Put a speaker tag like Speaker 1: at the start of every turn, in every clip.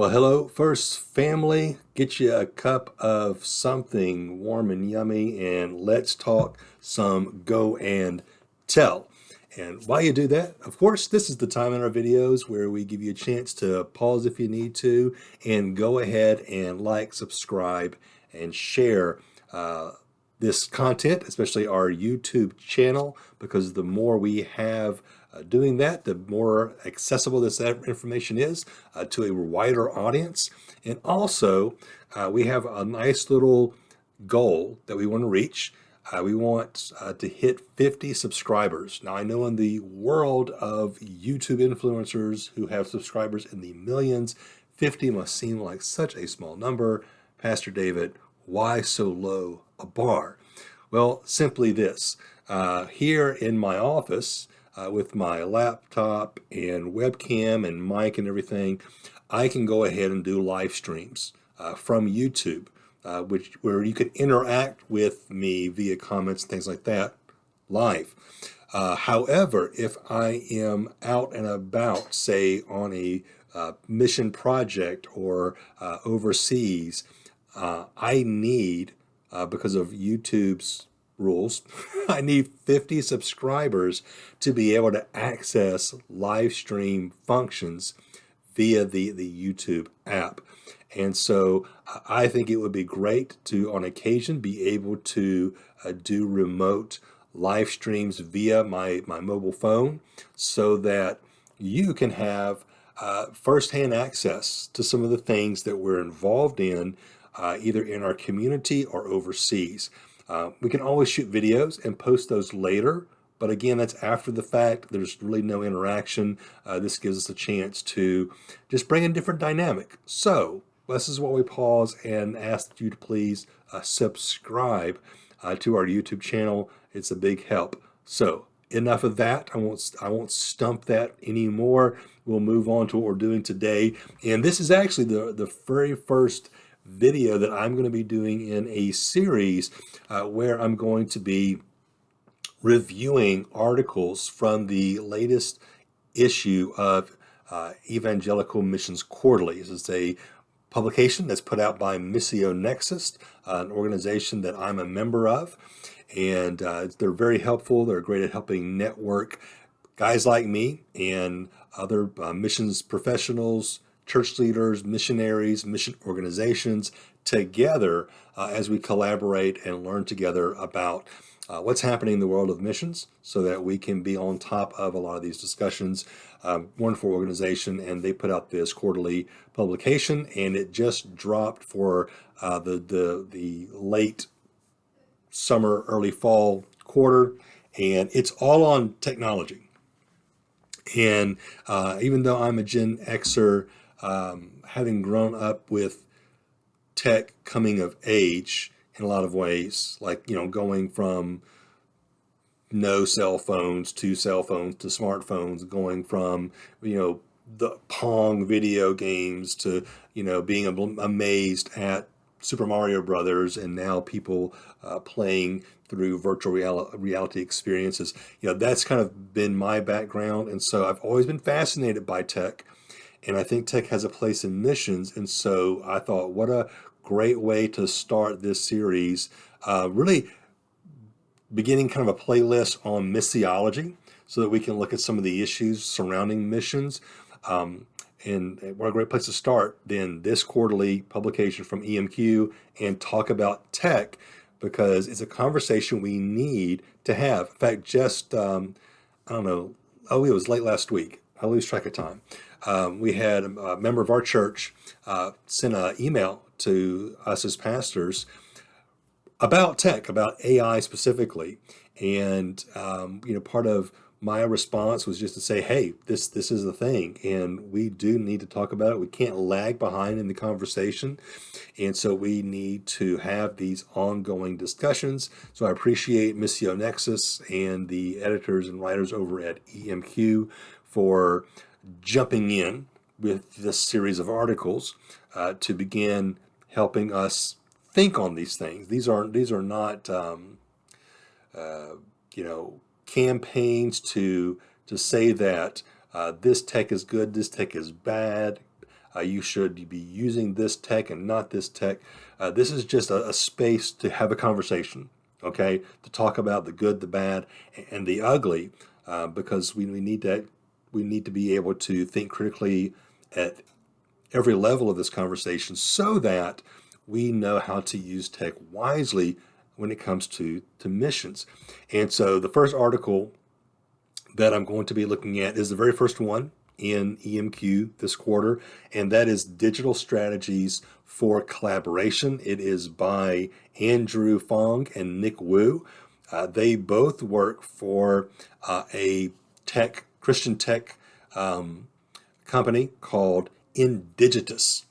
Speaker 1: Well, hello, first family. Get you a cup of something warm and yummy, and let's talk some go and tell. And while you do that, of course, this is the time in our videos where we give you a chance to pause if you need to, and go ahead and like, subscribe, and share this content, especially our YouTube channel, because the more we have doing that, the more accessible this information is to a wider audience. And also, we have a nice little goal that we want to reach. We want to hit 50 subscribers. Now, I know in the world of YouTube influencers who have subscribers in the millions, 50 must seem like such a small number. Pastor David, why so low a bar? Well, simply this. Here in my office, with my laptop and webcam and mic and everything, I can go ahead and do live streams from YouTube, where you can interact with me via comments and things like that live. However, if I am out and about, say on a mission project or overseas, I need, because of YouTube's rules, I need 50 subscribers to be able to access live stream functions via the YouTube app. And so I think it would be great to, on occasion, be able to do remote live streams via my mobile phone so that you can have firsthand access to some of the things that we're involved in, either in our community or overseas. We can always shoot videos and post those later, but again, that's after the fact. There's really no interaction. This gives us a chance to just bring a different dynamic. So this is what we pause and ask you to please subscribe to our YouTube channel. It's a big help. So enough of that. I won't stump that anymore. We'll move on to what we're doing today. And this is actually the very first video that I'm going to be doing in a series where I'm going to be reviewing articles from the latest issue of Evangelical Missions Quarterly. This is a publication that's put out by Missio Nexus, an organization that I'm a member of, and they're very helpful. They're great at helping network guys like me and other missions professionals, church leaders, missionaries, mission organizations together as we collaborate and learn together about what's happening in the world of missions so that we can be on top of a lot of these discussions. Wonderful organization, and they put out this quarterly publication, and it just dropped for the late summer, early fall quarter, and it's all on technology. And even though I'm a Gen Xer, having grown up with tech coming of age in a lot of ways, like, going from no cell phones to smartphones, going from, the Pong video games to, being amazed at Super Mario Brothers, and now people playing through virtual reality experiences. That's kind of been my background. And so I've always been fascinated by tech. And I think tech has a place in missions. And so I thought, what a great way to start this series, really beginning kind of a playlist on missiology so that we can look at some of the issues surrounding missions. And what a great place to start than this quarterly publication from EMQ and talk about tech, because it's a conversation we need to have. In fact, just, I don't know, it was late last week. I lose track of time. We had a member of our church send an email to us as pastors about tech, about AI specifically. And, part of my response was just to say, hey, this is the thing, and we do need to talk about it. We can't lag behind in the conversation. And so we need to have these ongoing discussions. So I appreciate Missio Nexus and the editors and writers over at EMQ for jumping in with this series of articles to begin helping us think on these things. These are not campaigns to say that this tech is good, this tech is bad. You should be using this tech and not this tech. This is just a space to have a conversation, okay? To talk about the good, the bad, and the ugly, because we need to be able to think critically at every level of this conversation so that we know how to use tech wisely when it comes to missions. And so the first article that I'm going to be looking at is the very first one in EMQ this quarter, and that is Digital Strategies for Collaboration. It is by Andrew Feng and Nick Wu. They both work for a Christian tech company called Indigitus.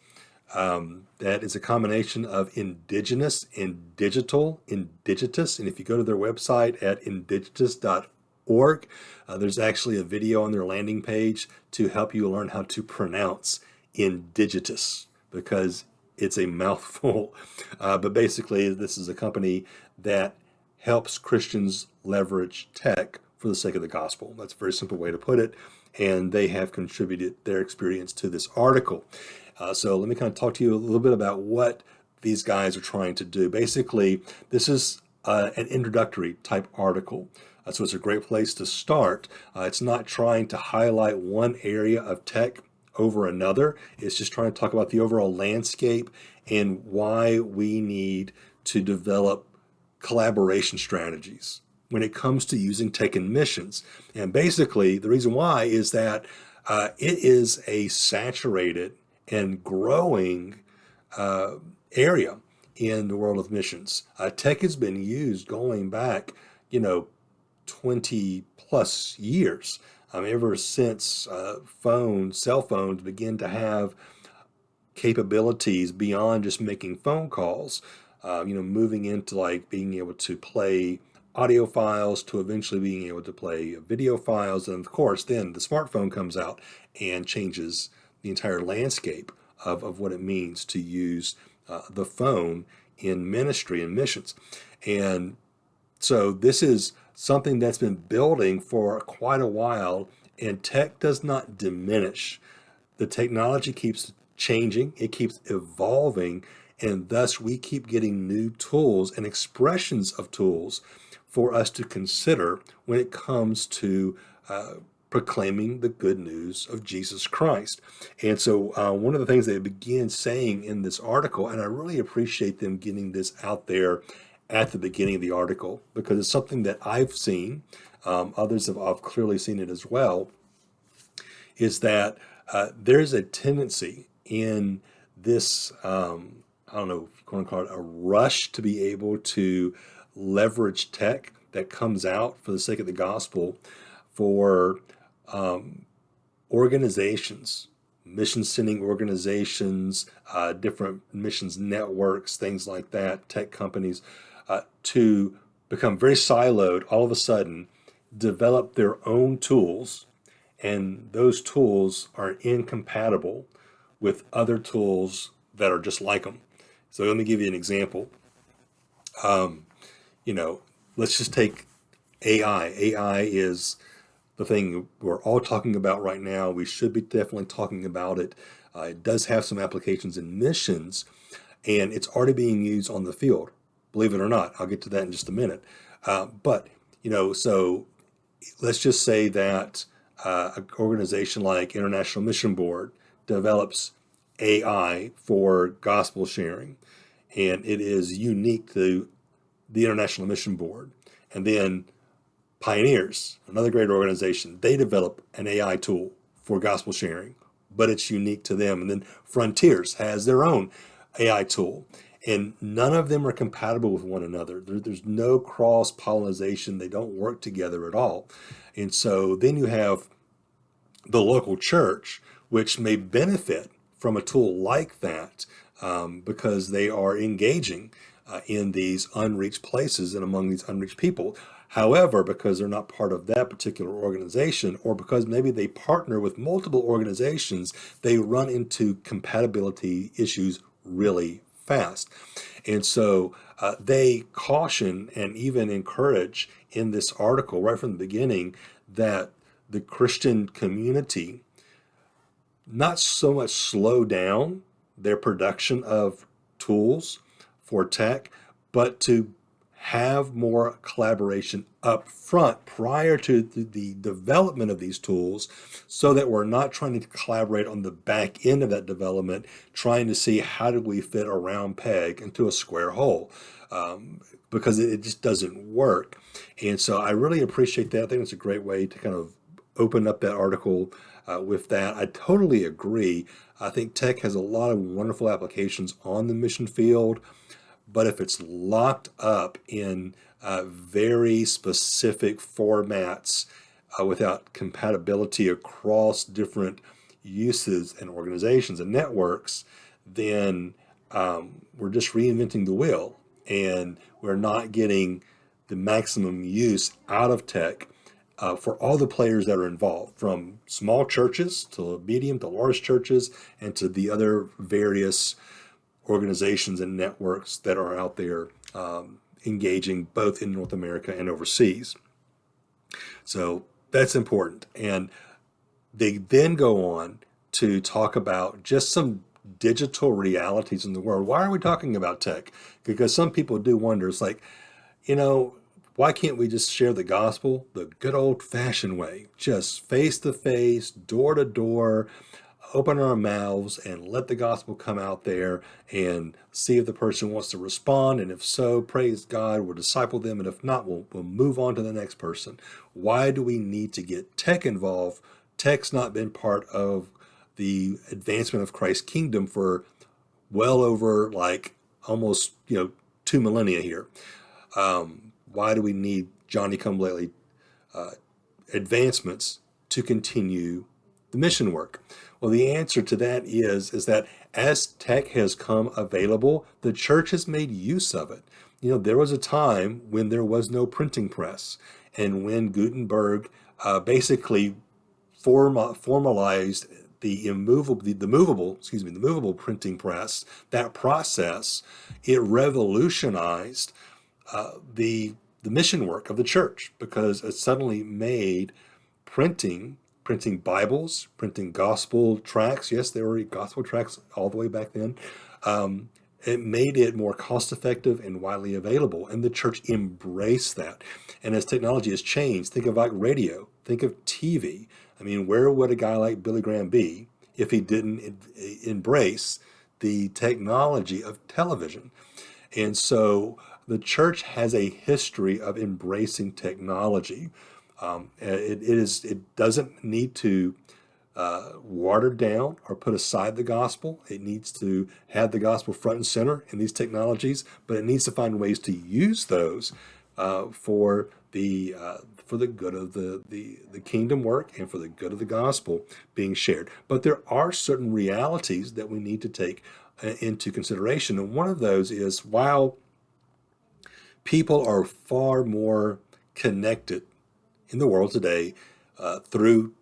Speaker 1: That is a combination of indigenous and digital, Indigitus. And if you go to their website at indigitus.org, there's actually a video on their landing page to help you learn how to pronounce Indigitus, because it's a mouthful. But basically, this is a company that helps Christians leverage tech for the sake of the gospel. That's a very simple way to put it. And they have contributed their experience to this article. So let me kind of talk to you a little bit about what these guys are trying to do. Basically, this is an introductory type article. So it's a great place to start. It's not trying to highlight one area of tech over another. It's just trying to talk about the overall landscape and why we need to develop collaboration strategies when it comes to using tech in missions. And basically, the reason why is that it is a saturated and growing area in the world of missions. Tech has been used going back, 20 plus years. Ever since cell phones began to have capabilities beyond just making phone calls, moving into like being able to play audio files to eventually being able to play video files. And of course, then the smartphone comes out and changes the entire landscape of what it means to use the phone in ministry and missions. And so this is something that's been building for quite a while, and tech does not diminish. The technology keeps changing, it keeps evolving, and thus we keep getting new tools and expressions of tools for us to consider when it comes to proclaiming the good news of Jesus Christ. And so one of the things they begin saying in this article, and I really appreciate them getting this out there at the beginning of the article, because it's something that I've seen, others have clearly seen it as well, is that there's a tendency in this, I don't know if you want to call it a rush to be able to leverage tech that comes out for the sake of the gospel for organizations, mission sending organizations, different missions networks, things like that, tech companies, to become very siloed, all of a sudden develop their own tools, and those tools are incompatible with other tools that are just like them. So let me give you an example. Let's just take AI. AI is the thing we're all talking about right now. We should be definitely talking about it. It does have some applications in missions, and it's already being used on the field, believe it or not. I'll get to that in just a minute. So let's just say that an organization like International Mission Board develops AI for gospel sharing, and it is unique to the International Mission Board. And then Pioneers, another great organization, they develop an AI tool for gospel sharing, but it's unique to them. And then Frontiers has their own AI tool, and none of them are compatible with one another. There's no cross-pollination. They don't work together at all. And so then you have the local church, which may benefit from a tool like that because they are engaging in these unreached places and among these unreached people. However, because they're not part of that particular organization, or because maybe they partner with multiple organizations, they run into compatibility issues really fast. And so they caution and even encourage in this article right from the beginning that the Christian community not so much slow down their production of tools for tech, but to have more collaboration up front prior to the development of these tools, so that we're not trying to collaborate on the back end of that development, trying to see how do we fit a round peg into a square hole, because it just doesn't work. And so I really appreciate that. I think it's a great way to kind of open up that article with that. I totally agree. I think tech has a lot of wonderful applications on the mission field, but if it's locked up in very specific formats without compatibility across different uses and organizations and networks, then we're just reinventing the wheel, and we're not getting the maximum use out of tech for all the players that are involved, from small churches to medium to large churches, and to the other various organizations and networks that are out there engaging both in North America and overseas. So that's important. And they then go on to talk about just some digital realities in the world. Why are we talking about tech? Because some people do wonder, it's like, you know, why can't we just share the gospel the good old fashioned way? Just face to face, door to door, open our mouths and let the gospel come out there and see if the person wants to respond. And if so, praise God, we'll disciple them. And if not, we'll move on to the next person. Why do we need to get tech involved? Tech's not been part of the advancement of Christ's kingdom for well over like almost, 2 millennia here. Why do we need Johnny come lately advancements to continue the mission work? Well, the answer to that is that as tech has come available, the church has made use of it. There was a time when there was no printing press, and when Gutenberg basically formalized the movable printing press, that process, it revolutionized the mission work of the church, because it suddenly made printing Bibles, printing gospel tracts. Yes, there were gospel tracts all the way back then. It made it more cost effective and widely available, and the church embraced that. And as technology has changed, think of like radio, think of TV. I mean, where would a guy like Billy Graham be if he didn't embrace the technology of television? And so the church has a history of embracing technology. It doesn't need to water down or put aside the gospel. It needs to have the gospel front and center in these technologies, but it needs to find ways to use those for the good of the kingdom work and for the good of the gospel being shared. But there are certain realities that we need to take into consideration, and one of those is, while people are far more connected in the world today through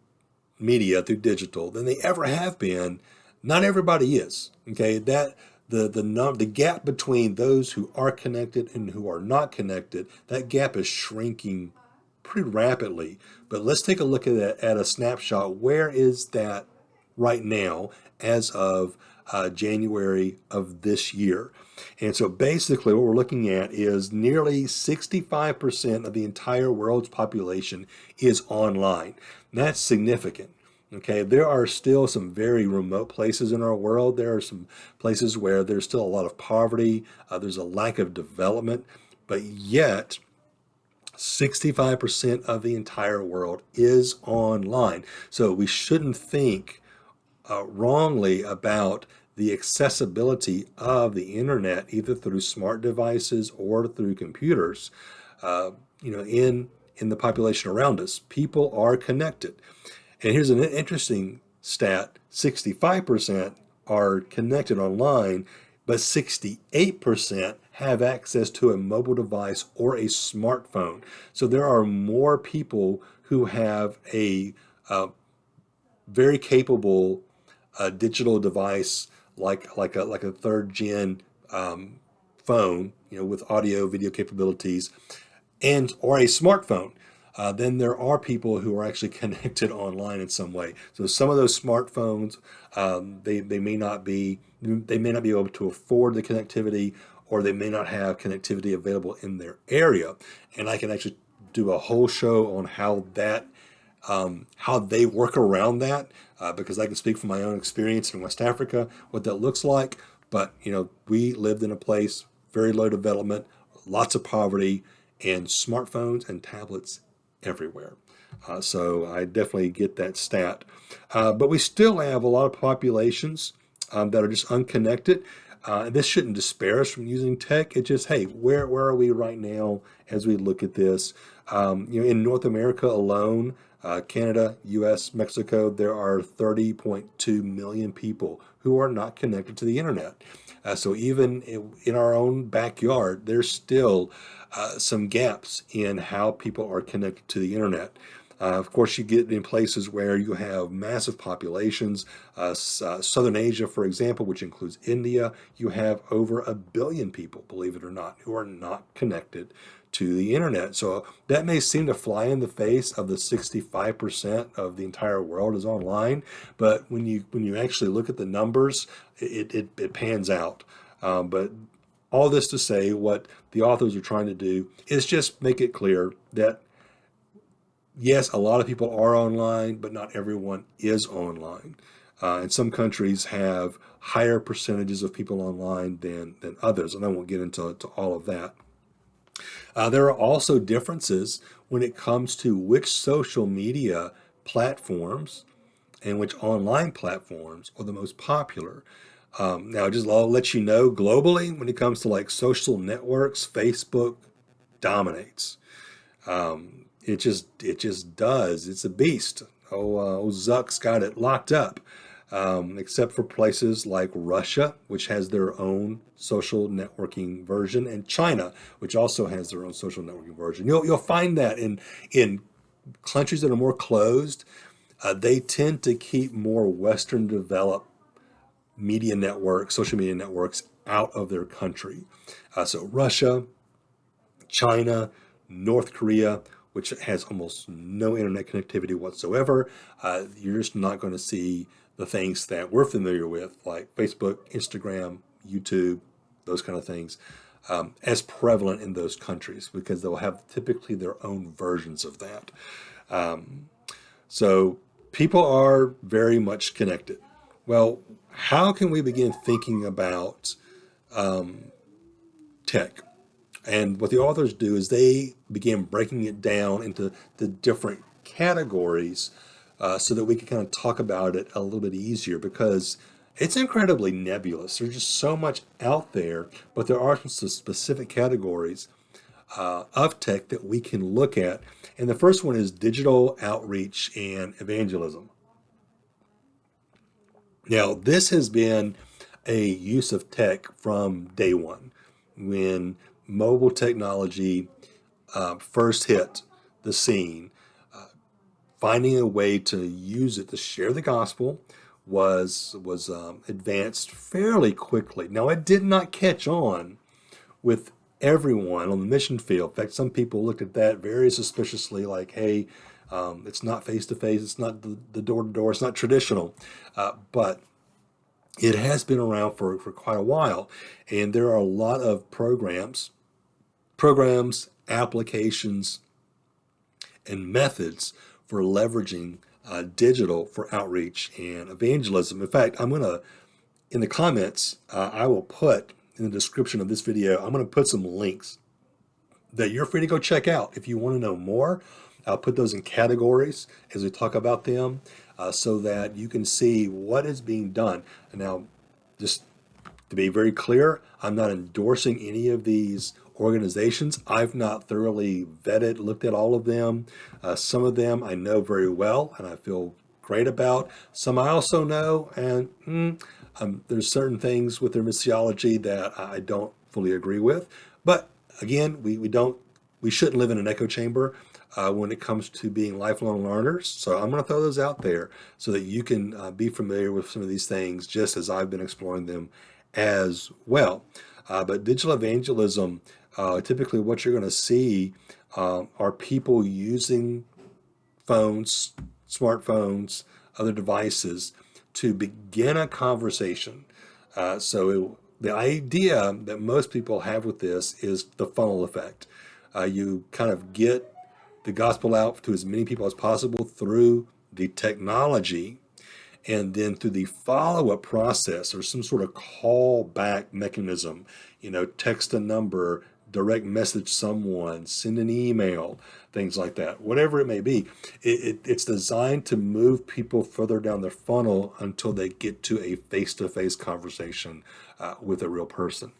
Speaker 1: media, through digital, than they ever have been, not everybody is. Okay, that the gap between those who are connected and who are not connected, that gap is shrinking pretty rapidly. But let's take a look at that at a snapshot. Where is that right now as of January of this year? And so basically what we're looking at is nearly 65% of the entire world's population is online. And that's significant. Okay, there are still some very remote places in our world. There are some places where there's still a lot of poverty. There's a lack of development, but yet 65% of the entire world is online. So we shouldn't think wrongly about the accessibility of the internet, either through smart devices or through computers. In the population around us, people are connected. And here's an interesting stat: 65% are connected online, but 68% have access to a mobile device or a smartphone. So there are more people who have a very capable digital device, like a third gen phone, with audio video capabilities, or a smartphone. then there are people who are actually connected online in some way. So some of those smartphones, they may not be able to afford the connectivity, or they may not have connectivity available in their area. And I can actually do a whole show on how they work around that, because I can speak from my own experience in West Africa, what that looks like. But, we lived in a place, very low development, lots of poverty, and smartphones and tablets everywhere. So I definitely get that stat. But we still have a lot of populations that are just unconnected. This shouldn't despair us from using tech. It's just, hey, where are we right now as we look at this? In North America alone, Canada, US, Mexico, there are 30.2 million people who are not connected to the internet. So even in our own backyard, there's still some gaps in how people are connected to the internet. Of course, you get in places where you have massive populations. Southern Asia, for example, which includes India, you have over 1 billion people, believe it or not, who are not connected to the internet. So that may seem to fly in the face of the 65% of the entire world is online, but when you actually look at the numbers, it pans out. But all this to say, what the authors are trying to do is just make it clear that yes, a lot of people are online, but not everyone is online. And some countries have higher percentages of people online than others, and I won't get into all of that. There are also differences when it comes to which social media platforms and which online platforms are the most popular. Now, I'll let you know, globally, when it comes to like social networks, Facebook dominates. It just does. It's a beast. Zuck's got it locked up. Except for places like Russia, which has their own social networking version, and China, which also has their own social networking version. You'll find that in countries that are more closed, they tend to keep more Western developed media networks, social media networks, out of their country. So Russia, China, North Korea, which has almost no internet connectivity whatsoever, you're just not going to see the things that we're familiar with, like Facebook, Instagram, YouTube, those kind of things, as prevalent in those countries, because they'll have typically their own versions of that. So people are very much connected. Well, how can we begin thinking about tech? And what the authors do is they begin breaking it down into the different categories, so that we can kind of talk about it a little bit easier, because it's incredibly nebulous. There's just so much out there, but there are some specific categories of tech that we can look at. And the first one is digital outreach and evangelism. Now, this has been a use of tech from day one. When mobile technology first hit the scene, finding a way to use it to share the gospel was advanced fairly quickly. Now, it did not catch on with everyone on the mission field. In fact, some people looked at that very suspiciously, like, hey, it's not face-to-face, it's not the door-to-door, it's not traditional. But it has been around for quite a while, and there are a lot of programs, applications, and methods for leveraging digital for outreach and evangelism. In fact, in the comments, I will put in the description of this video, I'm going to put some links that you're free to go check out if you want to know more. I'll put those in categories as we talk about them, so that you can see what is being done. And now, just to be very clear, I'm not endorsing any of these organizations. I've not thoroughly vetted, looked at all of them. Some of them I know very well and I feel great about. Some I also know, and there's certain things with their missiology that I don't fully agree with. But again, we shouldn't live in an echo chamber when it comes to being lifelong learners. So I'm going to throw those out there so that you can be familiar with some of these things, just as I've been exploring them as well. But digital evangelism, typically what you're going to see are people using phones, smartphones, other devices to begin a conversation. The idea that most people have with this is the funnel effect. You kind of get the gospel out to as many people as possible through the technology, and then through the follow-up process or some sort of callback mechanism, text a number, direct message someone, send an email, things like that, whatever it may be. It's designed to move people further down the funnel until they get to a face-to-face conversation with a real person.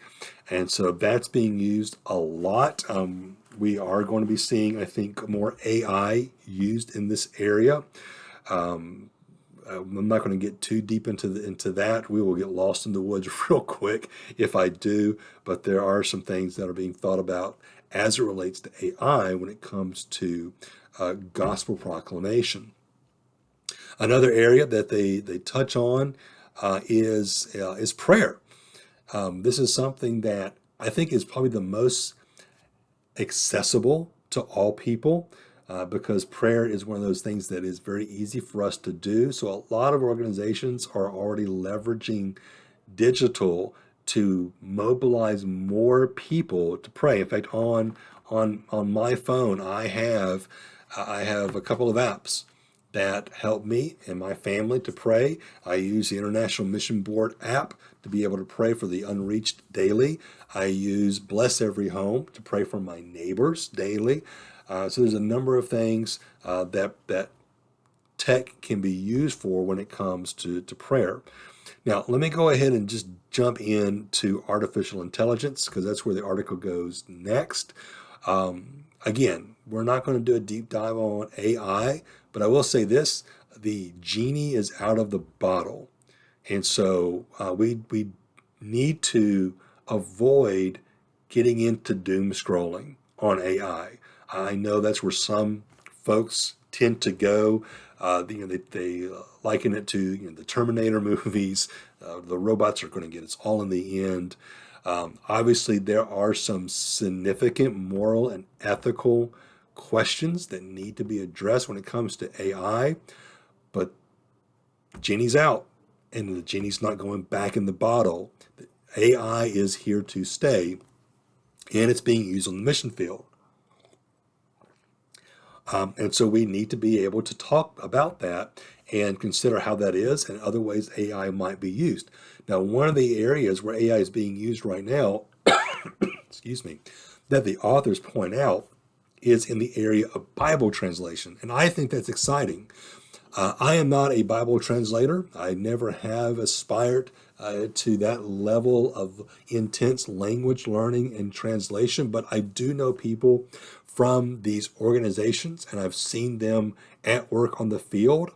Speaker 1: And so that's being used a lot. We are going to be seeing, I think, more AI used in this area. I'm not going to get too deep into that. We will get lost in the woods real quick if I do, but there are some things that are being thought about as it relates to AI when it comes to gospel proclamation. Another area that they touch on is prayer. This is something that I think is probably the most accessible to all people. Because prayer is one of those things that is very easy for us to do. So a lot of organizations are already leveraging digital to mobilize more people to pray. In fact, on my phone, I have a couple of apps that help me and my family to pray. I use the International Mission Board app to be able to pray for the unreached daily. I use Bless Every Home to pray for my neighbors daily. So there's a number of things that tech can be used for when it comes to prayer. Now, let me go ahead and just jump into artificial intelligence because that's where the article goes next. Again, we're not going to do a deep dive on AI, but I will say this, the genie is out of the bottle. And so we need to avoid getting into doom scrolling on AI. I know that's where some folks tend to go. They liken it to the Terminator movies. The robots are going to get us all in the end. Obviously, there are some significant moral and ethical questions that need to be addressed when it comes to AI, but the genie's out, and the genie's not going back in the bottle. AI is here to stay, and it's being used on the mission field. And so we need to be able to talk about that and consider how that is and other ways AI might be used. Now, one of the areas where AI is being used right now, excuse me, that the authors point out is in the area of Bible translation. And I think that's exciting. I am not a Bible translator. I never have aspired to that level of intense language learning and translation, but I do know people from these organizations, and I've seen them at work on the field.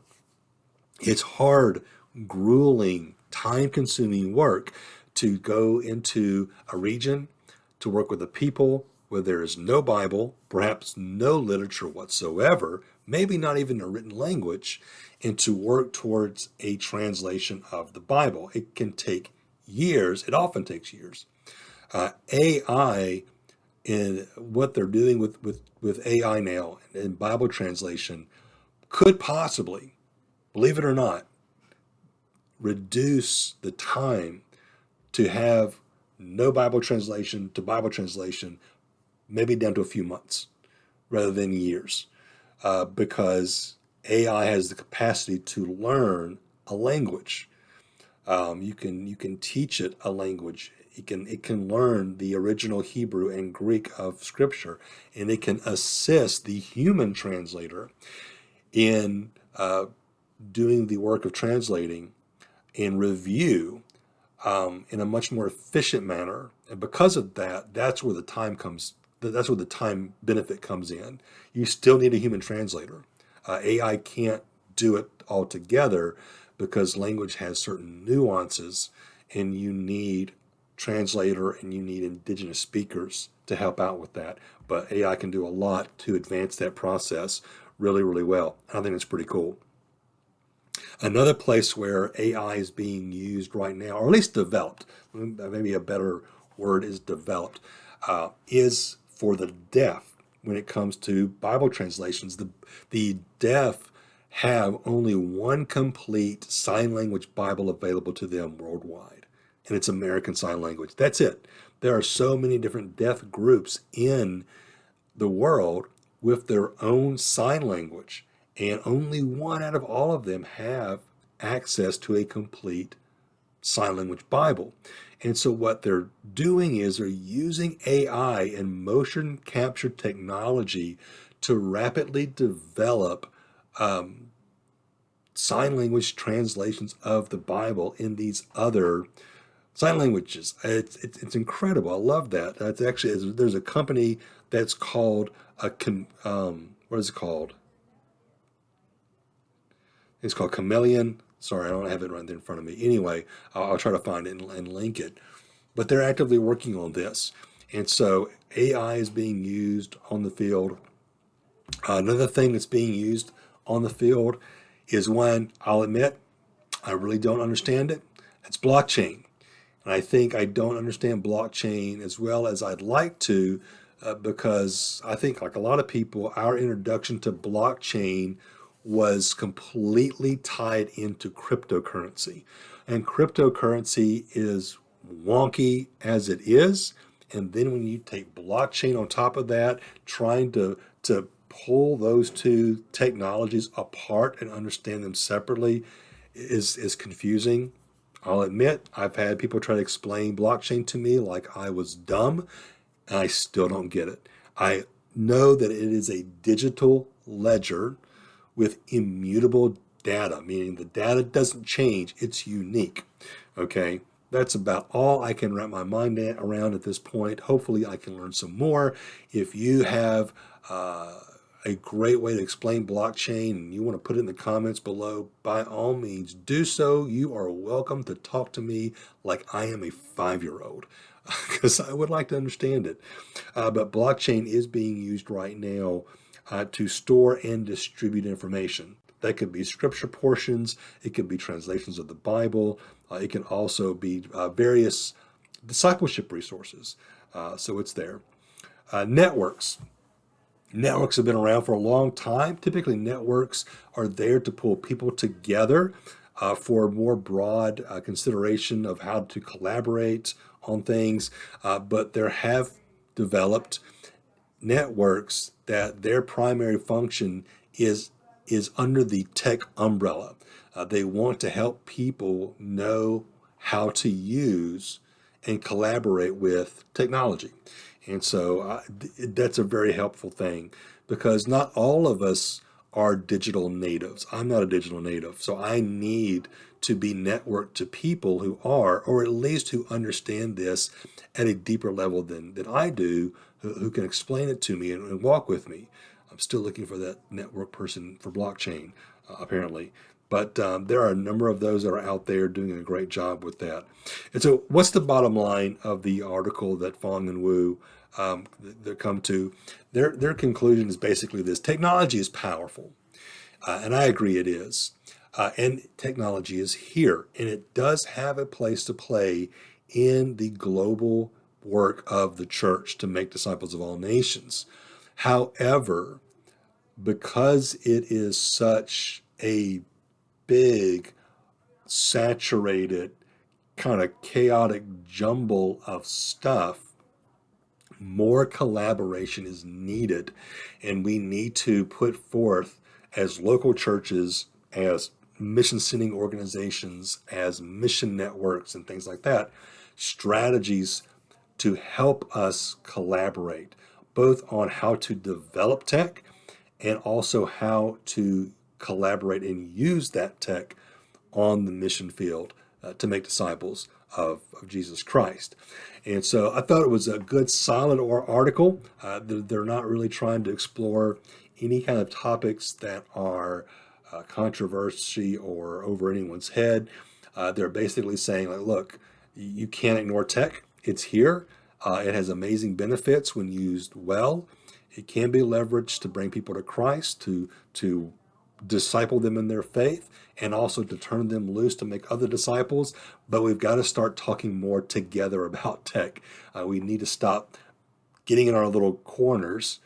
Speaker 1: It's hard, grueling, time-consuming work to go into a region, to work with a people where there is no Bible, perhaps no literature whatsoever, maybe not even a written language, and to work towards a translation of the Bible. It can take years. It often takes years. AI, and what they're doing with AI now and Bible translation could possibly, believe it or not, reduce the time to have no Bible translation to Bible translation, maybe down to a few months rather than years, because AI has the capacity to learn a language. You can teach it a language. It can learn the original Hebrew and Greek of Scripture, and it can assist the human translator in doing the work of translating and review in a much more efficient manner. And because of that, that's where the time comes. That's where the time benefit comes in. You still need a human translator. AI can't do it altogether because language has certain nuances, and you need translator and you need indigenous speakers to help out with that. But AI can do a lot to advance that process really, really well. I think it's pretty cool. Another place where AI is being used right now, or at least developed, maybe a better word is developed, is for the deaf when it comes to Bible translations. The deaf have only one complete sign language Bible available to them worldwide, and it's American Sign Language. That's it. There are so many different deaf groups in the world with their own sign language, and only one out of all of them have access to a complete sign language Bible. And so what they're doing is they're using AI and motion capture technology to rapidly develop sign language translations of the Bible in these other sign languages. It's incredible. I love that. That's actually, there's a company that's called what is it called? It's called Chameleon. Sorry, I don't have it right there in front of me. Anyway, I'll try to find it and link it. But they're actively working on this. And so AI is being used on the field. Another thing that's being used on the field is one, I'll admit, I really don't understand it. It's blockchain. And I think I don't understand blockchain as well as I'd like to, because I think, like a lot of people, our introduction to blockchain was completely tied into cryptocurrency. And cryptocurrency is wonky as it is. And then when you take blockchain on top of that, trying to pull those two technologies apart and understand them separately is confusing. I'll admit, I've had people try to explain blockchain to me like I was dumb, and I still don't get it. I know that it is a digital ledger with immutable data, meaning the data doesn't change, it's unique. Okay, that's about all I can wrap my mind around at this point. Hopefully I can learn some more. If you have a great way to explain blockchain and you want to put it in the comments below, by all means do so. You are welcome to talk to me like I am a 5-year-old, because I would like to understand it. But blockchain is being used right now to store and distribute information. That could be scripture portions, it could be translations of the Bible, it can also be various discipleship resources. So it's there. Networks. Networks have been around for a long time. Typically, networks are there to pull people together for more broad consideration of how to collaborate on things. But there have developed networks that their primary function is under the tech umbrella. They want to help people know how to use and collaborate with technology. And so that's a very helpful thing, because not all of us are digital natives. I'm not a digital native, so I need to be networked to people who are, or at least who understand this at a deeper level than I do, who can explain it to me and walk with me. I'm still looking for that network person for blockchain, apparently. But there are a number of those that are out there doing a great job with that. And so what's the bottom line of the article that Feng Wu they come to? Their conclusion is basically this: technology is powerful. And I agree it is. And technology is here, and it does have a place to play in the global work of the church to make disciples of all nations. However, because it is such a big, saturated, kind of chaotic jumble of stuff, more collaboration is needed. And we need to put forth, as local churches, as mission sending organizations, as mission networks and things like that, strategies to help us collaborate, both on how to develop tech and also how to collaborate and use that tech on the mission field to make disciples of Jesus Christ. And so I thought it was a good, solid article. They're not really trying to explore any kind of topics that are controversy or over anyone's head. They're basically saying, like, look, you can't ignore tech. It's here. It has amazing benefits when used well. It can be leveraged to bring people to Christ, to disciple them in their faith, and also to turn them loose to make other disciples. But we've got to start talking more together about tech. We need to stop getting in our little corners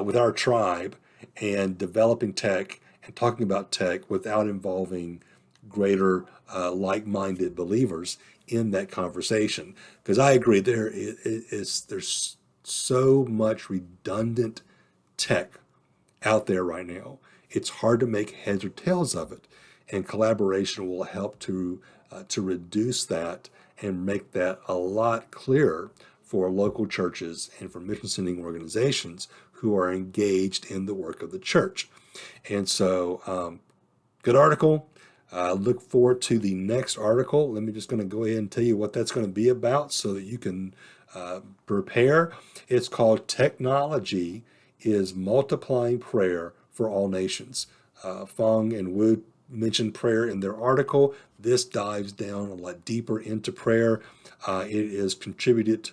Speaker 1: with our tribe and developing tech and talking about tech without involving greater like-minded believers in that conversation. Because I agree, there's so much redundant tech out there right now. It's hard to make heads or tails of it, and collaboration will help to reduce that and make that a lot clearer for local churches and for mission sending organizations who are engaged in the work of the church. And so, good article. Look forward to the next article. Let me just going to go ahead and tell you what that's going to be about so that you can prepare. It's called Technology is Multiplying Prayer for All Nations. Feng and Wu mentioned prayer in their article. This dives down a lot deeper into prayer. It is contributed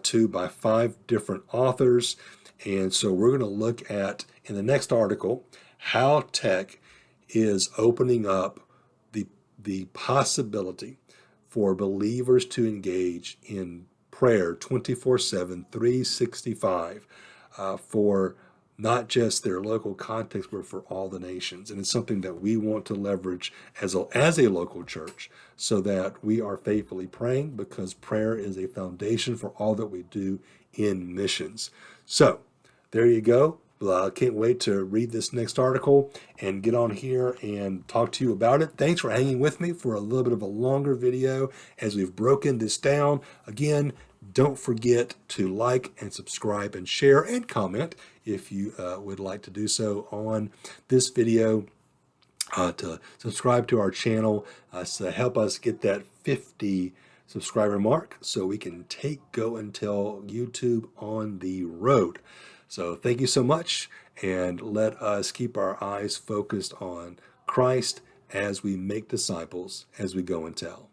Speaker 1: to by 5 different authors. And so we're going to look at, in the next article, how tech is opening up the possibility for believers to engage in prayer 24/7, 365 for not just their local context, but for all the nations. And it's something that we want to leverage as a local church so that we are faithfully praying, because prayer is a foundation for all that we do in missions. So there you go. I can't wait to read this next article and get on here and talk to you about it. Thanks for hanging with me for a little bit of a longer video as we've broken this down. Again, don't forget to like and subscribe and share and comment if you would like to do so on this video. To subscribe to our channel to help us get that 50 subscriber mark so we can go and tell YouTube on the road. So thank you so much, and let us keep our eyes focused on Christ as we make disciples, as we go and tell.